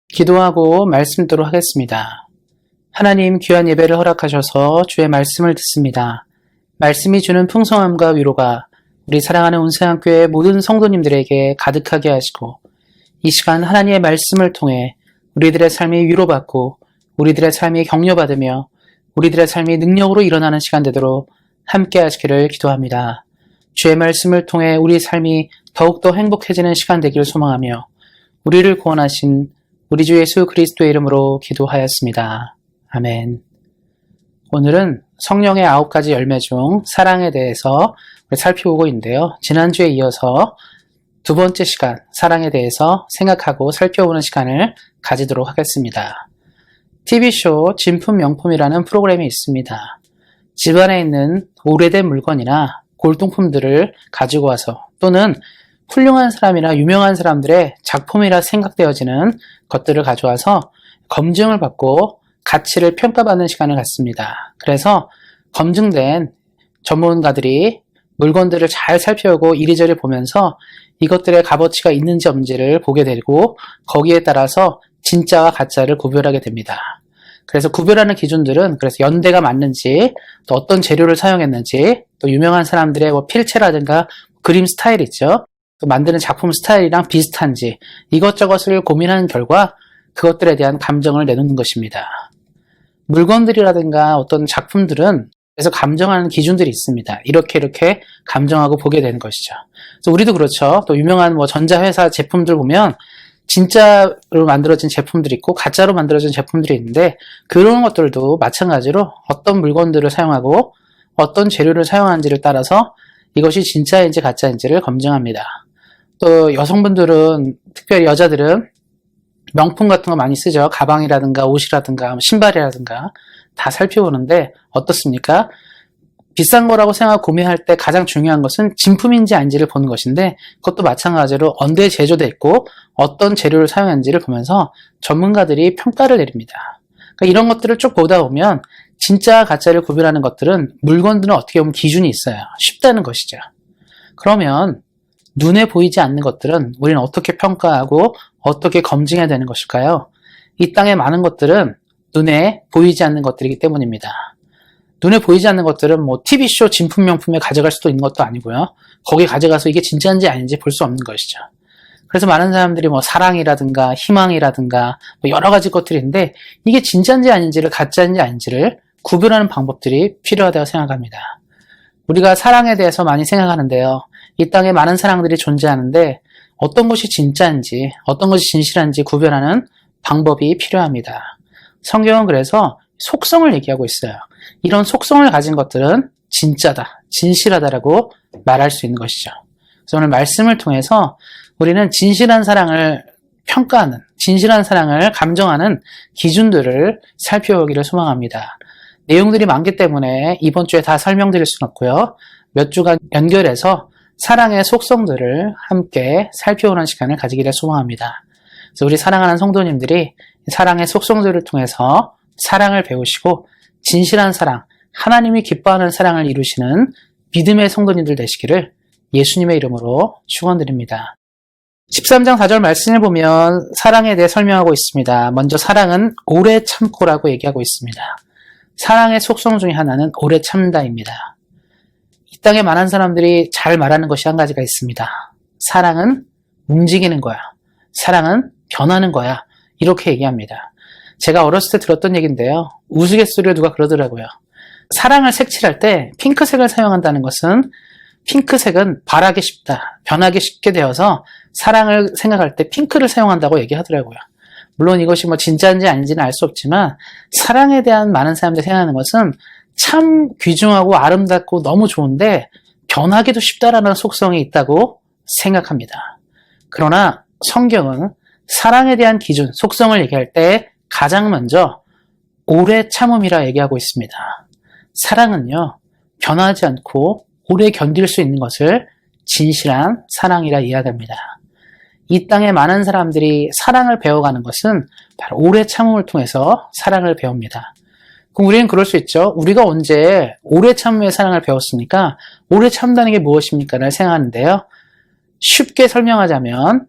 기도하고 말씀 듣도록 하겠습니다. 하나님 귀한 예배를 허락하셔서 주의 말씀을 듣습니다. 말씀이 주는 풍성함과 위로가 우리 사랑하는 온세상교회 모든 성도님들에게 가득하게 하시고 이 시간 하나님의 말씀을 통해 우리들의 삶이 위로받고 우리들의 삶이 격려받으며 우리들의 삶이 능력으로 일어나는 시간 되도록 함께 하시기를 기도합니다. 주의 말씀을 통해 우리 삶이 더욱더 행복해지는 시간 되기를 소망하며 우리를 구원하신 우리 주 예수 그리스도의 이름으로 기도하였습니다. 아멘. 오늘은 성령의 9가지 열매 중 사랑에 대해서 살펴보고 있는데요. 지난주에 이어서 두 번째 시간 사랑에 대해서 생각하고 살펴보는 시간을 가지도록 하겠습니다. TV쇼 진품명품이라는 프로그램이 있습니다. 집안에 있는 오래된 물건이나 골동품들을 가지고 와서 또는 훌륭한 사람이나 유명한 사람들의 작품이라 생각되어지는 것들을 가져와서 검증을 받고 가치를 평가받는 시간을 갖습니다. 그래서 검증된 전문가들이 물건들을 잘 살펴보고 이리저리 보면서 이것들의 값어치가 있는지 없는지를 보게 되고 거기에 따라서 진짜와 가짜를 구별하게 됩니다. 그래서 구별하는 기준들은 그래서 연대가 맞는지 또 어떤 재료를 사용했는지 또 유명한 사람들의 필체라든가 그림 스타일 있죠. 또 만드는 작품 스타일이랑 비슷한지 이것저것을 고민하는 결과 그것들에 대한 감정을 내놓는 것입니다. 물건들이라든가 어떤 작품들은 그래서 감정하는 기준들이 있습니다. 이렇게 감정하고 보게 되는 것이죠. 그래서 우리도 그렇죠. 또 유명한 전자회사 제품들 보면 진짜로 만들어진 제품들이 있고 가짜로 만들어진 제품들이 있는데 그런 것들도 마찬가지로 어떤 물건들을 사용하고 어떤 재료를 사용하는지를 따라서 이것이 진짜인지 가짜인지를 검증합니다. 또 여성분들은 특별히 여자들은 명품 같은 거 많이 쓰죠. 가방이라든가 옷이라든가 신발이라든가 다 살펴보는데 어떻습니까? 비싼 거라고 생각하고 구매할 때 가장 중요한 것은 진품인지 아닌지를 보는 것인데 그것도 마찬가지로 언제 제조돼 있고 어떤 재료를 사용했는지를 보면서 전문가들이 평가를 내립니다. 그러니까 이런 것들을 쭉 보다 보면 진짜 가짜를 구별하는 것들은 물건들은 어떻게 보면 기준이 있어요. 쉽다는 것이죠. 그러면 눈에 보이지 않는 것들은 우리는 어떻게 평가하고 어떻게 검증해야 되는 것일까요? 이 땅에 많은 것들은 눈에 보이지 않는 것들이기 때문입니다. 눈에 보이지 않는 것들은 TV쇼 진품명품에 가져갈 수도 있는 것도 아니고요. 거기 가져가서 이게 진짜인지 아닌지 볼 수 없는 것이죠. 그래서 많은 사람들이 사랑이라든가 희망이라든가 여러 가지 것들이 있는데 이게 진짜인지 아닌지를 가짜인지 아닌지를 구별하는 방법들이 필요하다고 생각합니다. 우리가 사랑에 대해서 많이 생각하는데요. 이 땅에 많은 사랑들이 존재하는데 어떤 것이 진짜인지 어떤 것이 진실한지 구별하는 방법이 필요합니다. 성경은 그래서 속성을 얘기하고 있어요. 이런 속성을 가진 것들은 진짜다, 진실하다라고 말할 수 있는 것이죠. 그래서 오늘 말씀을 통해서 우리는 진실한 사랑을 평가하는, 진실한 사랑을 감정하는 기준들을 살펴보기를 소망합니다. 내용들이 많기 때문에 이번 주에 다 설명드릴 수는 없고요. 몇 주간 연결해서 사랑의 속성들을 함께 살펴보는 시간을 가지기를 소망합니다. 그래서 우리 사랑하는 성도님들이 사랑의 속성들을 통해서 사랑을 배우시고 진실한 사랑, 하나님이 기뻐하는 사랑을 이루시는 믿음의 성도님들 되시기를 예수님의 이름으로 축원드립니다. 13장 4절 말씀을 보면 사랑에 대해 설명하고 있습니다. 먼저 사랑은 오래 참고라고 얘기하고 있습니다. 사랑의 속성 중에 하나는 오래 참다입니다. 이 땅에 많은 사람들이 잘 말하는 것이 한 가지가 있습니다. 사랑은 움직이는 거야. 사랑은 변하는 거야. 이렇게 얘기합니다. 제가 어렸을 때 들었던 얘기인데요. 우스갯소리로 누가 그러더라고요. 사랑을 색칠할 때 핑크색을 사용한다는 것은 핑크색은 바라기 쉽다. 변하기 쉽게 되어서 사랑을 생각할 때 핑크를 사용한다고 얘기하더라고요. 물론 이것이 진짜인지 아닌지는 알 수 없지만 사랑에 대한 많은 사람들이 생각하는 것은 참 귀중하고 아름답고 너무 좋은데 변하기도 쉽다라는 속성이 있다고 생각합니다. 그러나 성경은 사랑에 대한 기준, 속성을 얘기할 때 가장 먼저 오래 참음이라 얘기하고 있습니다. 사랑은요, 변하지 않고 오래 견딜 수 있는 것을 진실한 사랑이라 이야기합니다. 이 땅에 많은 사람들이 사랑을 배워가는 것은 바로 오래 참음을 통해서 사랑을 배웁니다. 그럼 우리는 그럴 수 있죠. 우리가 언제 오래 참음의 사랑을 배웠습니까? 오래 참다는 게 무엇입니까? 를 생각하는데요. 쉽게 설명하자면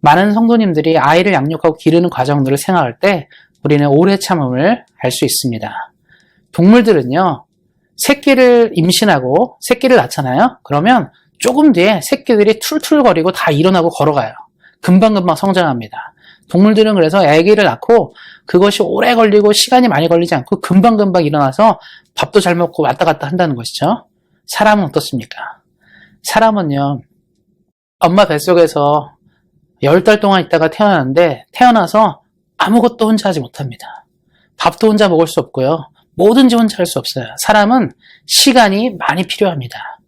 많은 성도님들이 아이를 양육하고 기르는 과정들을 생각할 때 우리는 오래 참음을 할 수 있습니다. 동물들은요, 새끼를 임신하고 새끼를 낳잖아요. 그러면 조금 뒤에 새끼들이 툴툴거리고 다 일어나고 걸어가요. 금방금방 성장합니다. 동물들은 그래서 아기를 낳고 그것이 오래 걸리고 시간이 많이 걸리지 않고 금방금방 일어나서 밥도 잘 먹고 왔다 갔다 한다는 것이죠. 사람은 어떻습니까? 사람은요, 엄마 뱃속에서 10달 동안 있다가 태어났는데 태어나서 아무것도 혼자 하지 못합니다. 밥도 혼자 먹을 수 없고요. 뭐든지 혼자 할 수 없어요. 사람은 시간이 많이 필요합니다.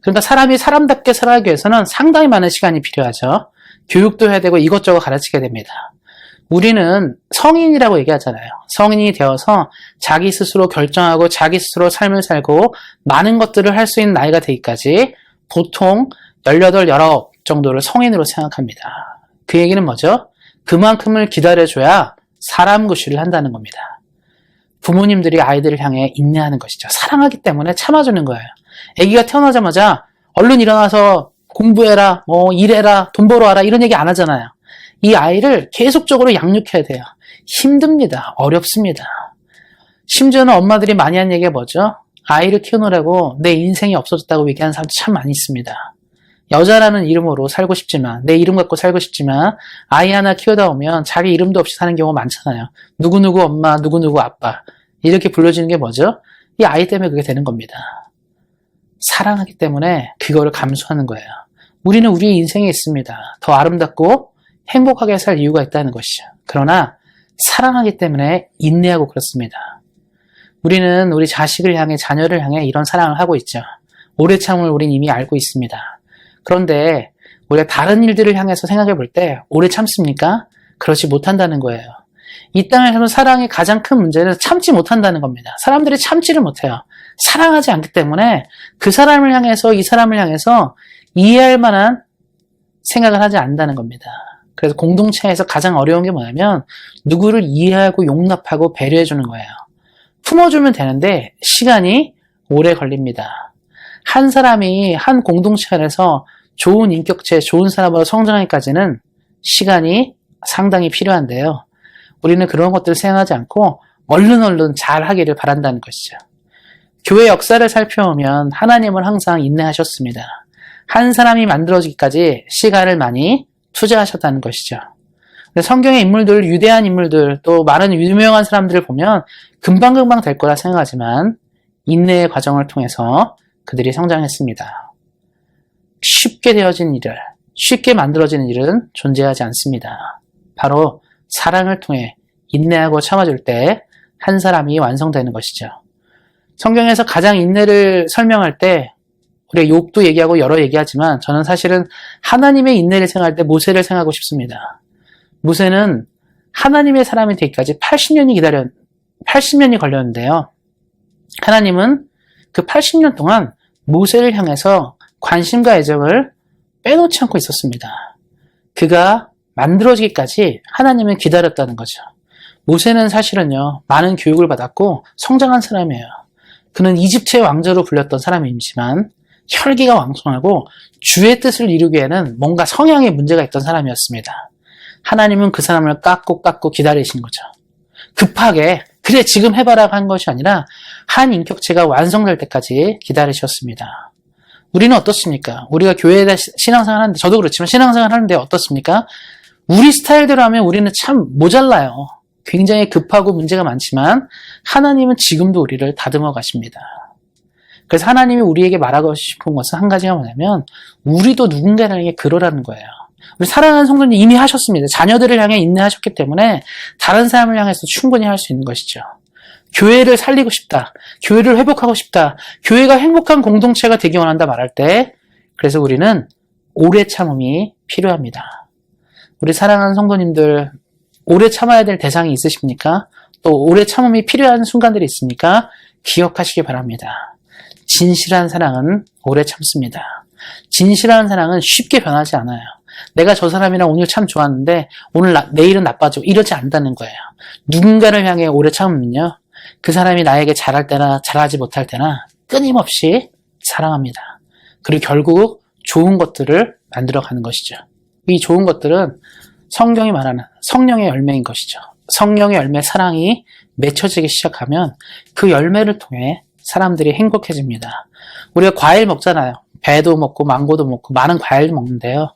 그러니까 사람이 사람답게 살아가기 위해서는 상당히 많은 시간이 필요하죠. 교육도 해야 되고 이것저것 가르치게 됩니다. 우리는 성인이라고 얘기하잖아요. 성인이 되어서 자기 스스로 결정하고 자기 스스로 삶을 살고 많은 것들을 할 수 있는 나이가 되기까지 보통 18, 19 정도를 성인으로 생각합니다. 그 얘기는 뭐죠? 그만큼을 기다려줘야 사람 구실을 한다는 겁니다. 부모님들이 아이들을 향해 인내하는 것이죠. 사랑하기 때문에 참아주는 거예요. 아기가 태어나자마자 얼른 일어나서 공부해라, 일해라, 돈 벌어와라 이런 얘기 안 하잖아요. 이 아이를 계속적으로 양육해야 돼요. 힘듭니다. 어렵습니다. 심지어는 엄마들이 많이 하는 얘기가 뭐죠? 아이를 키우느라고 내 인생이 없어졌다고 얘기하는 사람도 참 많이 있습니다. 여자라는 이름으로 살고 싶지만, 내 이름 갖고 살고 싶지만 아이 하나 키우다 보면 자기 이름도 없이 사는 경우가 많잖아요. 누구누구 엄마, 누구누구 아빠 이렇게 불러지는 게 뭐죠? 이 아이 때문에 그게 되는 겁니다. 사랑하기 때문에 그거를 감수하는 거예요. 우리는 우리의 인생에 있습니다. 더 아름답고 행복하게 살 이유가 있다는 것이죠. 그러나 사랑하기 때문에 인내하고 그렇습니다. 우리는 우리 자식을 향해, 자녀를 향해 이런 사랑을 하고 있죠. 오래 참을 우린 이미 알고 있습니다. 그런데 우리가 다른 일들을 향해서 생각해 볼 때 오래 참습니까? 그렇지 못한다는 거예요. 이 땅에서는 사랑의 가장 큰 문제는 참지 못한다는 겁니다. 사람들이 참지를 못해요. 사랑하지 않기 때문에 그 사람을 향해서, 이 사람을 향해서 이해할 만한 생각을 하지 않는다는 겁니다. 그래서 공동체에서 가장 어려운 게 뭐냐면 누구를 이해하고 용납하고 배려해 주는 거예요. 품어주면 되는데 시간이 오래 걸립니다. 한 사람이 한 공동체 안에서 좋은 인격체, 좋은 사람으로 성장하기까지는 시간이 상당히 필요한데요. 우리는 그런 것들을 생각하지 않고 얼른 잘 하기를 바란다는 것이죠. 교회 역사를 살펴보면 하나님은 항상 인내하셨습니다. 한 사람이 만들어지기까지 시간을 많이 투자하셨다는 것이죠. 성경의 인물들, 유대한 인물들, 또 많은 유명한 사람들을 보면 금방금방 될 거라 생각하지만 인내의 과정을 통해서 그들이 성장했습니다. 쉽게 되어진 일을, 쉽게 만들어지는 일은 존재하지 않습니다. 바로 사랑을 통해 인내하고 참아줄 때 한 사람이 완성되는 것이죠. 성경에서 가장 인내를 설명할 때 우리가 욥도 얘기하고 여러 얘기하지만 저는 사실은 하나님의 인내를 생각할 때 모세를 생각하고 싶습니다. 모세는 하나님의 사람이 되기까지 80년이 걸렸는데요. 하나님은 그 80년 동안 모세를 향해서 관심과 애정을 빼놓지 않고 있었습니다. 그가 만들어지기까지 하나님은 기다렸다는 거죠. 모세는 사실은요, 많은 교육을 받았고 성장한 사람이에요. 그는 이집트의 왕자로 불렸던 사람이지만 혈기가 왕성하고 주의 뜻을 이루기에는 뭔가 성향에 문제가 있던 사람이었습니다. 하나님은 그 사람을 깎고 기다리신 거죠. 급하게 그래 지금 해봐라 한 것이 아니라 한 인격체가 완성될 때까지 기다리셨습니다. 우리는 어떻습니까? 우리가 교회에다 신앙생활 하는데, 저도 그렇지만 신앙생활 하는데 어떻습니까? 우리 스타일대로 하면 우리는 참 모자라요. 굉장히 급하고 문제가 많지만 하나님은 지금도 우리를 다듬어 가십니다. 그래서 하나님이 우리에게 말하고 싶은 것은 한 가지가 뭐냐면 우리도 누군가를 향해 그러라는 거예요. 우리 사랑하는 성도님 이미 하셨습니다. 자녀들을 향해 인내하셨기 때문에 다른 사람을 향해서 충분히 할 수 있는 것이죠. 교회를 살리고 싶다. 교회를 회복하고 싶다. 교회가 행복한 공동체가 되기 원한다 말할 때 그래서 우리는 오래 참음이 필요합니다. 우리 사랑하는 성도님들 오래 참아야 될 대상이 있으십니까? 또 오래 참음이 필요한 순간들이 있습니까? 기억하시기 바랍니다. 진실한 사랑은 오래 참습니다. 진실한 사랑은 쉽게 변하지 않아요. 내가 저 사람이랑 오늘 참 좋았는데 내일은 나빠지고 이러지 않는다는 거예요. 누군가를 향해 오래 참으면요. 그 사람이 나에게 잘할 때나 잘하지 못할 때나 끊임없이 사랑합니다. 그리고 결국 좋은 것들을 만들어가는 것이죠. 이 좋은 것들은 성경이 말하는 성령의 열매인 것이죠. 성령의 열매 사랑이 맺혀지기 시작하면 그 열매를 통해 사람들이 행복해집니다. 우리가 과일 먹잖아요. 배도 먹고 망고도 먹고 많은 과일도 먹는데요.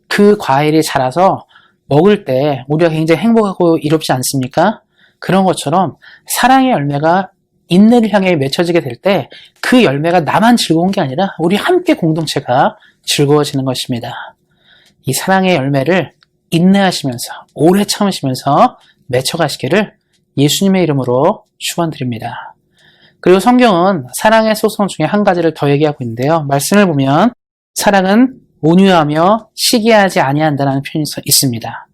그 과일이 자라서 먹을 때 우리가 굉장히 행복하고 이롭지 않습니까? 그런 것처럼 사랑의 열매가 인내를 향해 맺혀지게 될 때 그 열매가 나만 즐거운 게 아니라 우리 함께 공동체가 즐거워지는 것입니다. 이 사랑의 열매를 인내하시면서 오래 참으시면서 맺혀가시기를 예수님의 이름으로 축원드립니다. 그리고 성경은 사랑의 속성 중에 한 가지를 더 얘기하고 있는데요. 말씀을 보면 사랑은 온유하며 시기하지 아니한다는 표현이 있습니다.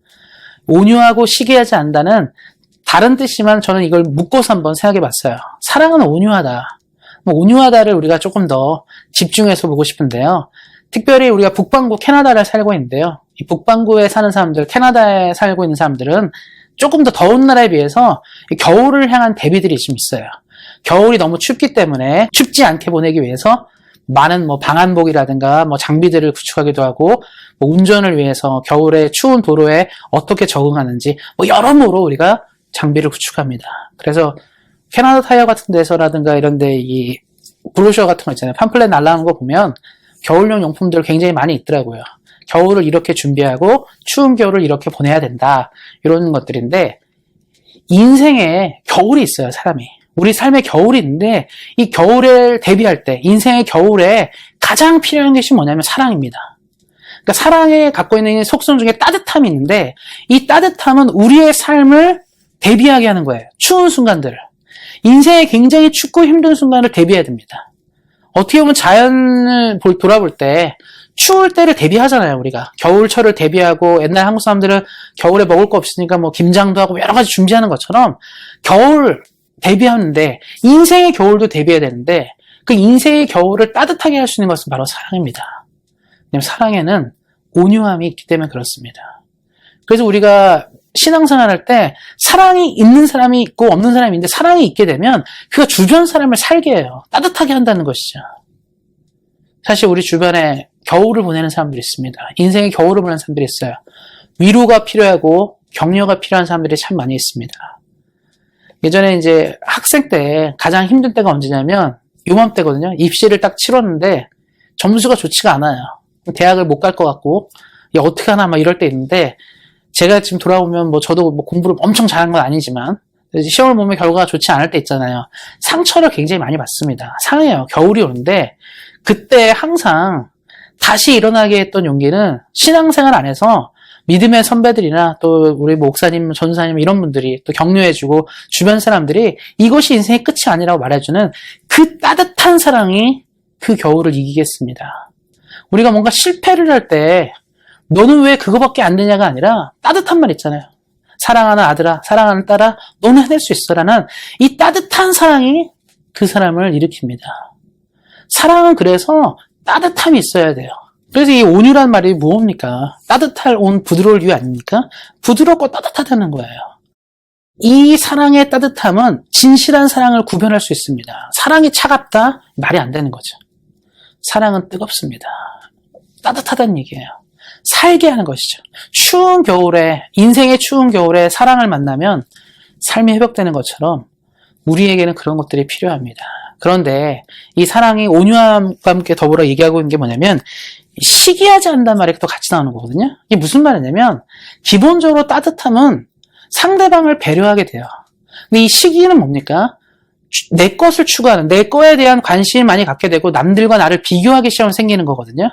온유하고 시기하지 않는다는 다른 뜻이지만 저는 이걸 묶어서 한번 생각해 봤어요. 사랑은 온유하다. 온유하다를 우리가 조금 더 집중해서 보고 싶은데요. 특별히 우리가 북반구 캐나다를 살고 있는데요. 이 북반구에 사는 사람들, 캐나다에 살고 있는 사람들은 조금 더 더운 나라에 비해서 겨울을 향한 대비들이 좀 있어요. 겨울이 너무 춥기 때문에 춥지 않게 보내기 위해서 많은 방한복이라든가 장비들을 구축하기도 하고 운전을 위해서 겨울에 추운 도로에 어떻게 적응하는지 여러모로 우리가 장비를 구축합니다. 그래서 캐나다 타이어 같은 데서라든가 이런 데 이 브로셔 같은 거 있잖아요. 팜플렛 날라오는 거 보면 겨울용 용품들 굉장히 많이 있더라고요. 겨울을 이렇게 준비하고 추운 겨울을 이렇게 보내야 된다. 이런 것들인데 인생에 겨울이 있어요, 사람이. 우리 삶에 겨울이 있는데 이 겨울을 대비할 때 인생의 겨울에 가장 필요한 것이 뭐냐면 사랑입니다. 그러니까 사랑에 갖고 있는 속성 중에 따뜻함이 있는데 이 따뜻함은 우리의 삶을 대비하게 하는 거예요. 추운 순간들을. 인생에 굉장히 춥고 힘든 순간을 대비해야 됩니다. 어떻게 보면 자연을 돌아볼 때 추울 때를 대비하잖아요, 우리가. 겨울철을 대비하고 옛날 한국 사람들은 겨울에 먹을 거 없으니까 김장도 하고 여러 가지 준비하는 것처럼 겨울 대비하는데 인생의 겨울도 대비해야 되는데 그 인생의 겨울을 따뜻하게 할 수 있는 것은 바로 사랑입니다. 왜냐하면 사랑에는 온유함이 있기 때문에 그렇습니다. 그래서 우리가 신앙생활 할 때 사랑이 있는 사람이 있고 없는 사람이 있는데 사랑이 있게 되면 그가 주변 사람을 살게 해요. 따뜻하게 한다는 것이죠. 사실 우리 주변에 겨울을 보내는 사람들이 있습니다. 인생의 겨울을 보내는 사람들이 있어요. 위로가 필요하고 격려가 필요한 사람들이 참 많이 있습니다. 예전에 이제 학생 때 가장 힘든 때가 언제냐면 요맘때거든요. 입시를 딱 치렀는데 점수가 좋지가 않아요. 대학을 못 갈 것 같고 어떻게 하나 이럴 때 있는데 제가 지금 돌아보면 저도 공부를 엄청 잘한 건 아니지만 시험을 보면 결과가 좋지 않을 때 있잖아요. 상처를 굉장히 많이 받습니다. 상해요. 겨울이 오는데 그때 항상 다시 일어나게 했던 용기는 신앙생활 안에서 믿음의 선배들이나 또 우리 목사님, 전사님 이런 분들이 또 격려해주고 주변 사람들이 이것이 인생의 끝이 아니라고 말해주는 그 따뜻한 사랑이 그 겨울을 이기겠습니다. 우리가 뭔가 실패를 할 때 너는 왜 그거밖에 안 되냐가 아니라 따뜻한 말 있잖아요. 사랑하는 아들아, 사랑하는 딸아, 너는 해낼 수 있어라는 이 따뜻한 사랑이 그 사람을 일으킵니다. 사랑은 그래서 따뜻함이 있어야 돼요. 그래서 이 온유란 말이 무엇입니까? 따뜻할 온 부드러울 이유 아닙니까? 부드럽고 따뜻하다는 거예요. 이 사랑의 따뜻함은 진실한 사랑을 구별할 수 있습니다. 사랑이 차갑다? 말이 안 되는 거죠. 사랑은 뜨겁습니다. 따뜻하다는 얘기예요. 살게 하는 것이죠. 추운 겨울에, 인생의 추운 겨울에 사랑을 만나면 삶이 회복되는 것처럼 우리에게는 그런 것들이 필요합니다. 그런데 이 사랑이 온유함과 함께 더불어 얘기하고 있는 게 뭐냐면 시기하지 않는다는 말이 또 같이 나오는 거거든요. 이게 무슨 말이냐면 기본적으로 따뜻함은 상대방을 배려하게 돼요. 근데 이 시기는 뭡니까? 내 것을 추구하는, 내 거에 대한 관심을 많이 갖게 되고 남들과 나를 비교하기 시작하면 생기는 거거든요.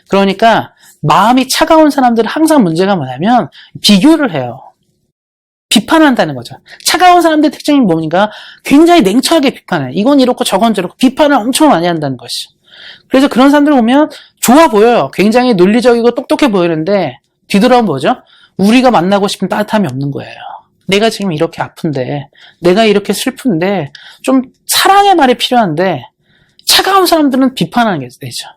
그러니까 마음이 차가운 사람들은 항상 문제가 뭐냐면 비교를 해요. 비판한다는 거죠. 차가운 사람들의 특징이 뭡니까? 굉장히 냉철하게 비판해. 이건 이렇고 저건 저렇고 비판을 엄청 많이 한다는 것이죠. 그래서 그런 사람들을 보면 좋아 보여요. 굉장히 논리적이고 똑똑해 보이는데 뒤돌아보면 뭐죠? 우리가 만나고 싶은 따뜻함이 없는 거예요. 내가 지금 이렇게 아픈데, 내가 이렇게 슬픈데 좀 사랑의 말이 필요한데 차가운 사람들은 비판하는 게 되죠.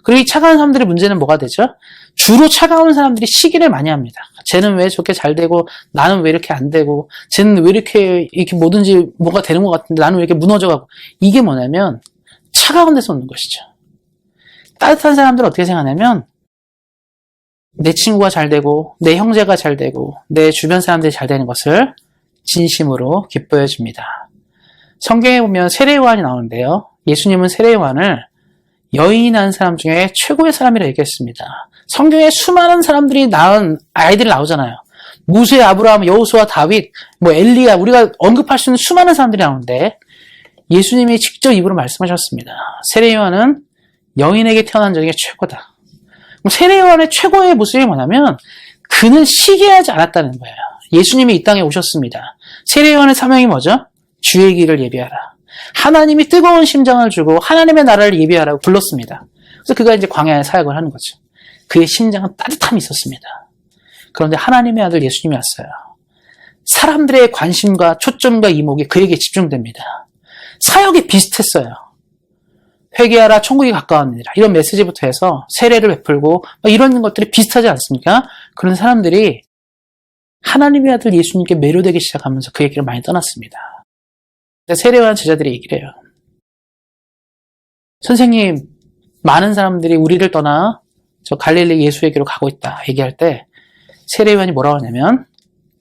그리고 이 차가운 사람들의 문제는 뭐가 되죠? 주로 차가운 사람들이 시기를 많이 합니다. 쟤는 왜 저렇게 잘 되고 나는 왜 이렇게 안 되고 쟤는 왜 이렇게 뭐든지 뭐가 되는 것 같은데 나는 왜 이렇게 무너져가고 이게 뭐냐면 차가운 데서 오는 것이죠. 따뜻한 사람들은 어떻게 생각하냐면 내 친구가 잘 되고 내 형제가 잘 되고 내 주변 사람들이 잘 되는 것을 진심으로 기뻐해 줍니다. 성경에 보면 세례요한이 나오는데요. 예수님은 세례요한을 여인한 사람 중에 최고의 사람이라 얘기했습니다. 성경에 수많은 사람들이 낳은 아이들이 나오잖아요. 모세, 아브라함, 여호수아, 다윗, 엘리야, 우리가 언급할 수 있는 수많은 사람들이 나오는데 예수님이 직접 입으로 말씀하셨습니다. 세례요한은 여인에게 태어난 자 중에 최고다. 세례요한의 최고의 모습이 뭐냐면 그는 시기하지 않았다는 거예요. 예수님이 이 땅에 오셨습니다. 세례요한의 사명이 뭐죠? 주의 길을 예비하라. 하나님이 뜨거운 심장을 주고 하나님의 나라를 예비하라고 불렀습니다. 그래서 그가 이제 광야에 사역을 하는 거죠. 그의 심장은 따뜻함이 있었습니다. 그런데 하나님의 아들 예수님이 왔어요. 사람들의 관심과 초점과 이목이 그에게 집중됩니다. 사역이 비슷했어요. 회개하라 천국이 가까웠느니라 이런 메시지부터 해서 세례를 베풀고 이런 것들이 비슷하지 않습니까? 그런 사람들이 하나님의 아들 예수님께 매료되기 시작하면서 그의 길을 많이 떠났습니다. 세례요한 제자들이 얘기를 해요. 선생님, 많은 사람들이 우리를 떠나 저 갈릴리 예수에게로 가고 있다 얘기할 때 세례요한이 뭐라고 하냐면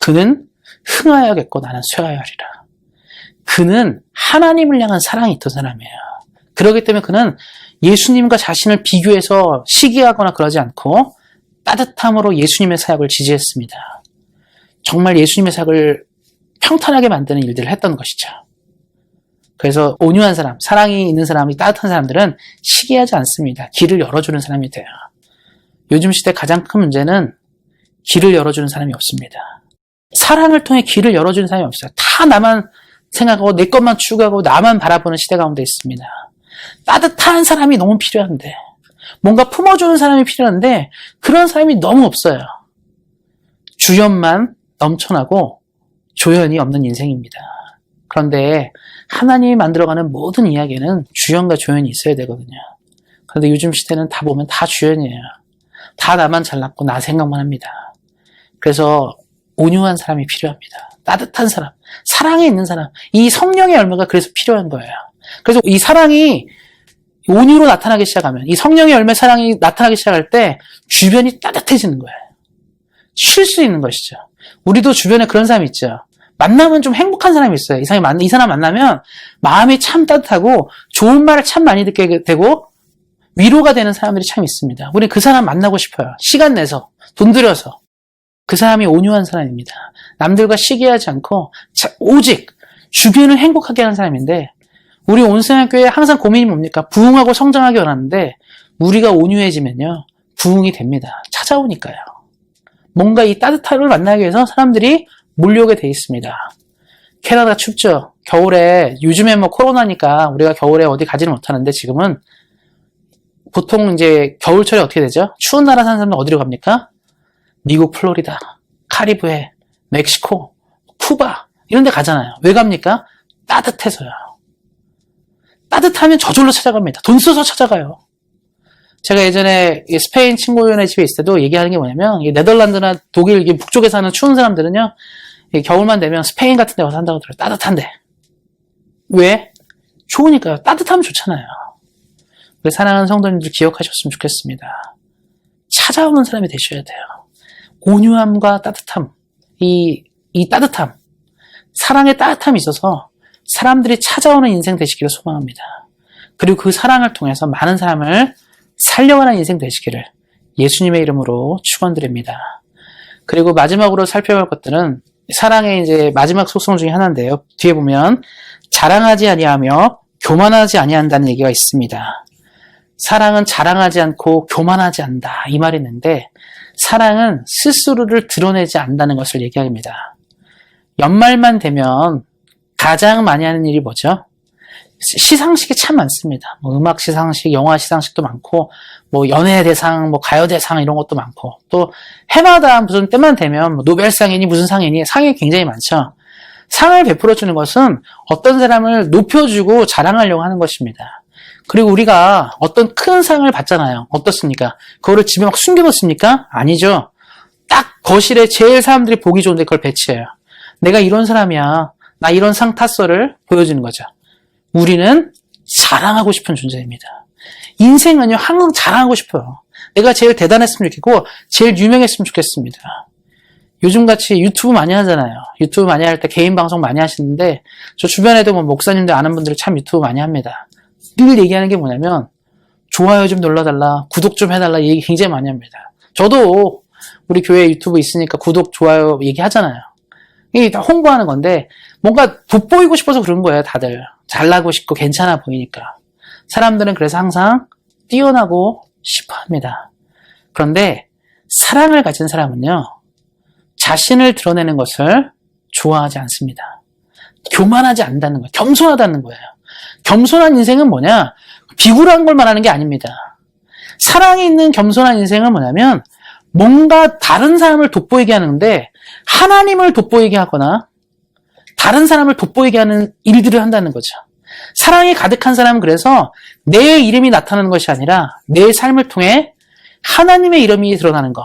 그는 흥하여겠고 나는 쇠하여리라. 그는 하나님을 향한 사랑이 있던 사람이에요. 그렇기 때문에 그는 예수님과 자신을 비교해서 시기하거나 그러지 않고 따뜻함으로 예수님의 사역을 지지했습니다. 정말 예수님의 사역을 평탄하게 만드는 일들을 했던 것이죠. 그래서 온유한 사람, 사랑이 있는 사람이 따뜻한 사람들은 시기하지 않습니다. 길을 열어주는 사람이 돼요. 요즘 시대 가장 큰 문제는 길을 열어주는 사람이 없습니다. 사랑을 통해 길을 열어주는 사람이 없어요. 다 나만 생각하고 내 것만 추구하고 나만 바라보는 시대 가운데 있습니다. 따뜻한 사람이 너무 필요한데 뭔가 품어주는 사람이 필요한데 그런 사람이 너무 없어요. 주연만 넘쳐나고 조연이 없는 인생입니다. 그런데 하나님이 만들어가는 모든 이야기는 주연과 조연이 있어야 되거든요. 그런데 요즘 시대는 다 보면 다 주연이에요. 다 나만 잘났고 나 생각만 합니다. 그래서 온유한 사람이 필요합니다. 따뜻한 사람, 사랑에 있는 사람, 이 성령의 열매가 그래서 필요한 거예요. 그래서 이 사랑이 온유로 나타나기 시작하면, 이 성령의 열매 사랑이 나타나기 시작할 때 주변이 따뜻해지는 거예요. 쉴 수 있는 것이죠. 우리도 주변에 그런 사람이 있죠. 만나면 좀 행복한 사람이 있어요. 이 사람 만나면 마음이 참 따뜻하고 좋은 말을 참 많이 듣게 되고 위로가 되는 사람들이 참 있습니다. 우리 그 사람 만나고 싶어요. 시간 내서, 돈 들여서. 그 사람이 온유한 사람입니다. 남들과 시기하지 않고 오직 주변을 행복하게 하는 사람인데 우리 온생활교회 항상 고민이 뭡니까? 부흥하고 성장하기 원하는데 우리가 온유해지면요. 부흥이 됩니다. 찾아오니까요. 뭔가 이 따뜻함을 만나기 위해서 사람들이 몰려오게 돼 있습니다. 캐나다 춥죠? 겨울에 요즘에 코로나니까 우리가 겨울에 어디 가지는 못하는데 지금은 보통 이제 겨울철에 어떻게 되죠? 추운 나라 사는 사람들 어디로 갑니까? 미국 플로리다, 카리브해, 멕시코, 쿠바 이런 데 가잖아요. 왜 갑니까? 따뜻해서요. 따뜻하면 저절로 찾아갑니다. 돈 써서 찾아가요. 제가 예전에 스페인 친구네 집에 있을 때도 얘기하는 게 뭐냐면 네덜란드나 독일 북쪽에 사는 추운 사람들은요. 겨울만 되면 스페인 같은 데 와서 산다고 들어요. 따뜻한데. 왜? 좋으니까요. 따뜻하면 좋잖아요. 그래서 사랑하는 성도님들 기억하셨으면 좋겠습니다. 찾아오는 사람이 되셔야 돼요. 온유함과 따뜻함, 이 따뜻함, 사랑의 따뜻함이 있어서 사람들이 찾아오는 인생 되시기를 소망합니다. 그리고 그 사랑을 통해서 많은 사람을 살려가는 인생 되시기를 예수님의 이름으로 축원드립니다. 그리고 마지막으로 살펴볼 것들은 사랑의 이제 마지막 속성 중에 하나인데요. 뒤에 보면 자랑하지 아니하며 교만하지 아니한다는 얘기가 있습니다. 사랑은 자랑하지 않고 교만하지 않는다 이 말이 있는데 사랑은 스스로를 드러내지 않는다는 것을 얘기합니다. 연말만 되면 가장 많이 하는 일이 뭐죠? 시상식이 참 많습니다. 음악 시상식, 영화 시상식도 많고, 연예 대상, 가요 대상 이런 것도 많고, 또 해마다 무슨 때만 되면 노벨상이니 무슨 상이니 상이 굉장히 많죠. 상을 베풀어 주는 것은 어떤 사람을 높여주고 자랑하려고 하는 것입니다. 그리고 우리가 어떤 큰 상을 받잖아요. 어떻습니까? 그거를 집에 막 숨겨놓습니까? 아니죠. 딱 거실에 제일 사람들이 보기 좋은데 그걸 배치해요. 내가 이런 사람이야. 나 이런 상 탔어를 보여주는 거죠. 우리는 자랑하고 싶은 존재입니다. 인생은요, 항상 자랑하고 싶어요. 내가 제일 대단했으면 좋겠고 제일 유명했으면 좋겠습니다. 요즘같이 유튜브 많이 하잖아요. 유튜브 많이 할 때 개인 방송 많이 하시는데 저 주변에도 뭐 목사님들 아는 분들이 참 유튜브 많이 합니다. 늘 얘기하는 게 뭐냐면 좋아요 좀 눌러달라, 구독 좀 해달라 얘기 굉장히 많이 합니다. 저도 우리 교회 유튜브 있으니까 구독, 좋아요 얘기하잖아요. 이게 다 홍보하는 건데 뭔가 돋보이고 싶어서 그런 거예요. 다들 잘나고 싶고 괜찮아 보이니까. 사람들은 그래서 항상 뛰어나고 싶어 합니다. 그런데 사랑을 가진 사람은요, 자신을 드러내는 것을 좋아하지 않습니다. 교만하지 않는다는 거예요. 겸손하다는 거예요. 겸손한 인생은 뭐냐? 비굴한 걸 말하는 게 아닙니다. 사랑이 있는 겸손한 인생은 뭐냐면 뭔가 다른 사람을 돋보이게 하는데 하나님을 돋보이게 하거나 다른 사람을 돋보이게 하는 일들을 한다는 거죠. 사랑이 가득한 사람은 그래서 내 이름이 나타나는 것이 아니라 내 삶을 통해 하나님의 이름이 드러나는 것,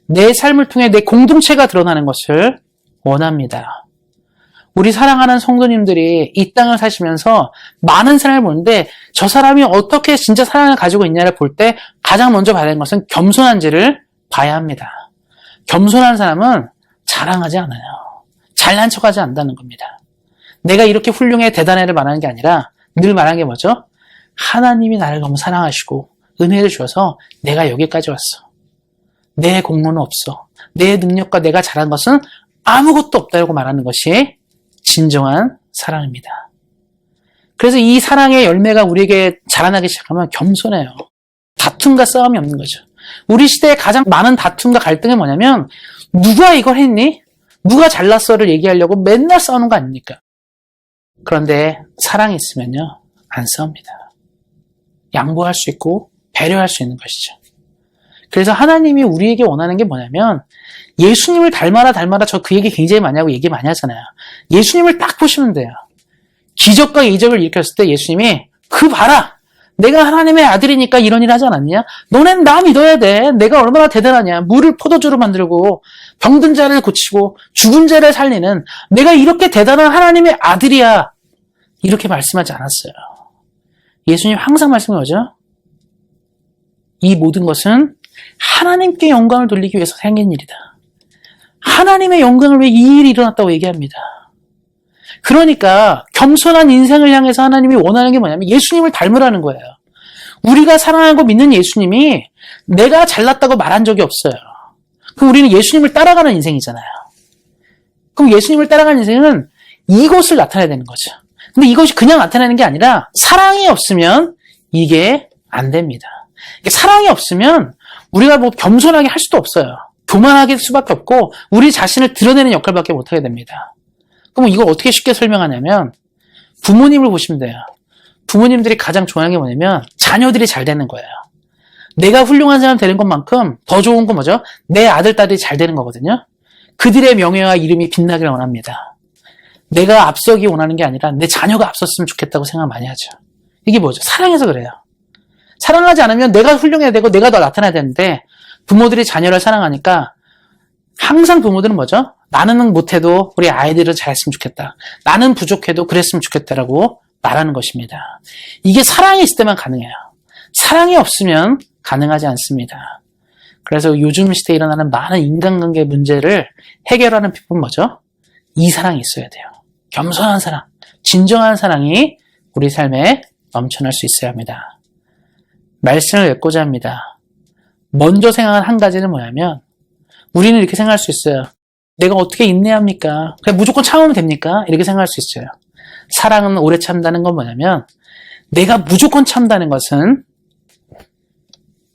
내 삶을 통해 내 공동체가 드러나는 것을 원합니다. 우리 사랑하는 성도님들이 이 땅을 사시면서 많은 사람을 보는데 저 사람이 어떻게 진짜 사랑을 가지고 있냐를 볼 때 가장 먼저 봐야 되는 것은 겸손한지를 봐야 합니다. 겸손한 사람은 자랑하지 않아요. 잘난 척하지 않는다는 겁니다. 내가 이렇게 훌륭해 대단해를 말하는 게 아니라 늘 말하는 게 뭐죠? 하나님이 나를 너무 사랑하시고 은혜를 주셔서 내가 여기까지 왔어. 내 공로는 없어. 내 능력과 내가 잘한 것은 아무것도 없다고 말하는 것이 진정한 사랑입니다. 그래서 이 사랑의 열매가 우리에게 자라나기 시작하면 겸손해요. 다툼과 싸움이 없는 거죠. 우리 시대에 가장 많은 다툼과 갈등이 뭐냐면 누가 이걸 했니? 누가 잘났어를 얘기하려고 맨날 싸우는 거 아닙니까? 그런데 사랑이 있으면요, 안 싸웁니다. 양보할 수 있고 배려할 수 있는 것이죠. 그래서 하나님이 우리에게 원하는 게 뭐냐면 예수님을 닮아라 저 그 얘기 굉장히 많이 하고 얘기 많이 하잖아요. 예수님을 딱 보시면 돼요. 기적과 이적을 일으켰을 때 예수님이 그 봐라! 내가 하나님의 아들이니까 이런 일 하지 않았냐? 너넨 나 믿어야 돼. 내가 얼마나 대단하냐. 물을 포도주로 만들고 병든 자를 고치고 죽은 자를 살리는 내가 이렇게 대단한 하나님의 아들이야. 이렇게 말씀하지 않았어요. 예수님 항상 말씀이 뭐죠? 이 모든 것은 하나님께 영광을 돌리기 위해서 생긴 일이다. 하나님의 영광을 위해 이 일이 일어났다고 얘기합니다. 그러니까 겸손한 인생을 향해서 하나님이 원하는 게 뭐냐면 예수님을 닮으라는 거예요. 우리가 사랑하고 믿는 예수님이 내가 잘났다고 말한 적이 없어요. 그럼 우리는 예수님을 따라가는 인생이잖아요. 그럼 예수님을 따라가는 인생은 이것을 나타내야 되는 거죠. 근데 이것이 그냥 나타내는 게 아니라 사랑이 없으면 이게 안 됩니다. 사랑이 없으면 우리가 뭐 겸손하게 할 수도 없어요. 교만하게 할 수밖에 없고 우리 자신을 드러내는 역할밖에 못하게 됩니다. 그럼 이걸 어떻게 쉽게 설명하냐면 부모님을 보시면 돼요. 부모님들이 가장 좋아하는 게 뭐냐면 자녀들이 잘 되는 거예요. 내가 훌륭한 사람 되는 것만큼 더 좋은 건 뭐죠? 내 아들, 딸이 잘 되는 거거든요. 그들의 명예와 이름이 빛나기를 원합니다. 내가 앞서기 원하는 게 아니라 내 자녀가 앞섰으면 좋겠다고 생각 많이 하죠. 이게 뭐죠? 사랑해서 그래요. 사랑하지 않으면 내가 훌륭해야 되고 내가 더 나타나야 되는데 부모들이 자녀를 사랑하니까 항상 부모들은 뭐죠? 나는 못해도 우리 아이들은 잘했으면 좋겠다. 나는 부족해도 그랬으면 좋겠다라고 말하는 것입니다. 이게 사랑이 있을 때만 가능해요. 사랑이 없으면 가능하지 않습니다. 그래서 요즘 시대에 일어나는 많은 인간관계 문제를 해결하는 비법은 뭐죠? 이 사랑이 있어야 돼요. 겸손한 사랑, 진정한 사랑이 우리 삶에 넘쳐날 수 있어야 합니다. 말씀을 맺고자 합니다. 먼저 생각한 한 가지는 뭐냐면 우리는 이렇게 생각할 수 있어요. 내가 어떻게 인내합니까? 그냥 무조건 참으면 됩니까? 이렇게 생각할 수 있어요. 사랑은 오래 참다는 건 뭐냐면 내가 무조건 참다는 것은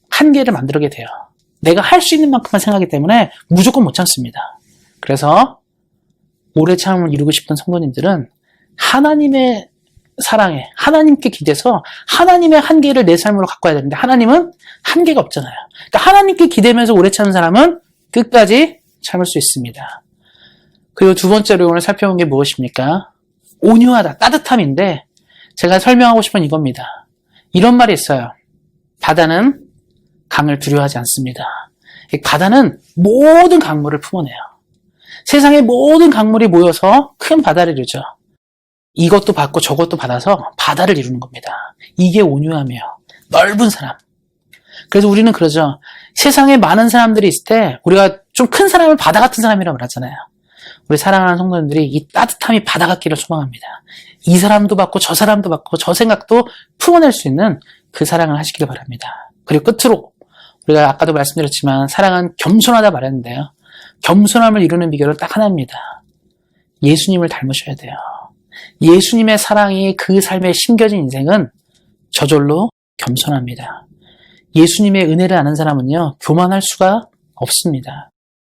한계를 만들게 돼요. 내가 할 수 있는 만큼만 생각하기 때문에 무조건 못 참습니다. 그래서 오래 참음을 이루고 싶은 성도님들은 하나님의 사랑에 하나님께 기대서 하나님의 한계를 내 삶으로 갖고 와야 되는데 하나님은 한계가 없잖아요. 그러니까 하나님께 기대면서 오래 참는 사람은 끝까지 참을 수 있습니다. 그리고 두 번째로 오늘 살펴본 게 무엇입니까? 온유하다, 따뜻함인데 제가 설명하고 싶은 이겁니다. 이런 말이 있어요. 바다는 강을 두려워하지 않습니다. 바다는 모든 강물을 품어내요. 세상의 모든 강물이 모여서 큰 바다를 이루죠. 이것도 받고 저것도 받아서 바다를 이루는 겁니다. 이게 온유하며 넓은 사람. 그래서 우리는 그러죠. 세상에 많은 사람들이 있을 때 우리가 좀 큰 사람을 바다 같은 사람이라고 말하잖아요. 우리 사랑하는 성도님들이 이 따뜻함이 바다 같기를 소망합니다. 이 사람도 받고 저 사람도 받고 저 생각도 품어낼 수 있는 그 사랑을 하시길 바랍니다. 그리고 끝으로 우리가 아까도 말씀드렸지만 사랑은 겸손하다 말했는데요. 겸손함을 이루는 비결은 딱 하나입니다. 예수님을 닮으셔야 돼요. 예수님의 사랑이 그 삶에 심겨진 인생은 저절로 겸손합니다. 예수님의 은혜를 아는 사람은요, 교만할 수가 없습니다.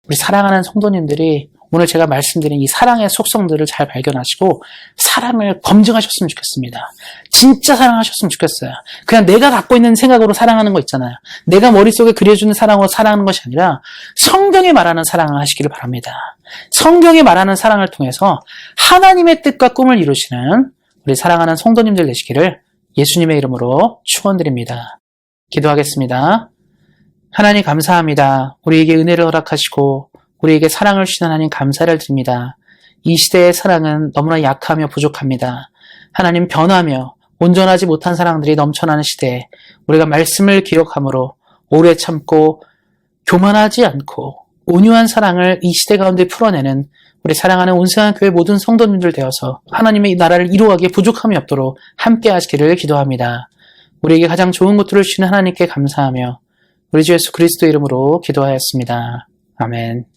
우리 사랑하는 성도님들이 오늘 제가 말씀드린 이 사랑의 속성들을 잘 발견하시고 사랑을 검증하셨으면 좋겠습니다. 진짜 사랑하셨으면 좋겠어요. 그냥 내가 갖고 있는 생각으로 사랑하는 거 있잖아요. 내가 머릿속에 그려주는 사랑으로 사랑하는 것이 아니라 성경이 말하는 사랑을 하시기를 바랍니다. 성경이 말하는 사랑을 통해서 하나님의 뜻과 꿈을 이루시는 우리 사랑하는 성도님들 되시기를 예수님의 이름으로 축원드립니다. 기도하겠습니다. 하나님 감사합니다. 우리에게 은혜를 허락하시고 우리에게 사랑을 주신 하나님 감사를 드립니다. 이 시대의 사랑은 너무나 약하며 부족합니다. 하나님 변하며 온전하지 못한 사랑들이 넘쳐나는 시대에 우리가 말씀을 기록함으로 오래 참고 교만하지 않고 온유한 사랑을 이 시대 가운데 풀어내는 우리 사랑하는 온생한 교회 모든 성도님들 되어서 하나님의 이 나라를 이루어가기에 부족함이 없도록 함께 하시기를 기도합니다. 우리에게 가장 좋은 것들을 주시는 하나님께 감사하며 우리 주 예수 그리스도 이름으로 기도하였습니다. 아멘.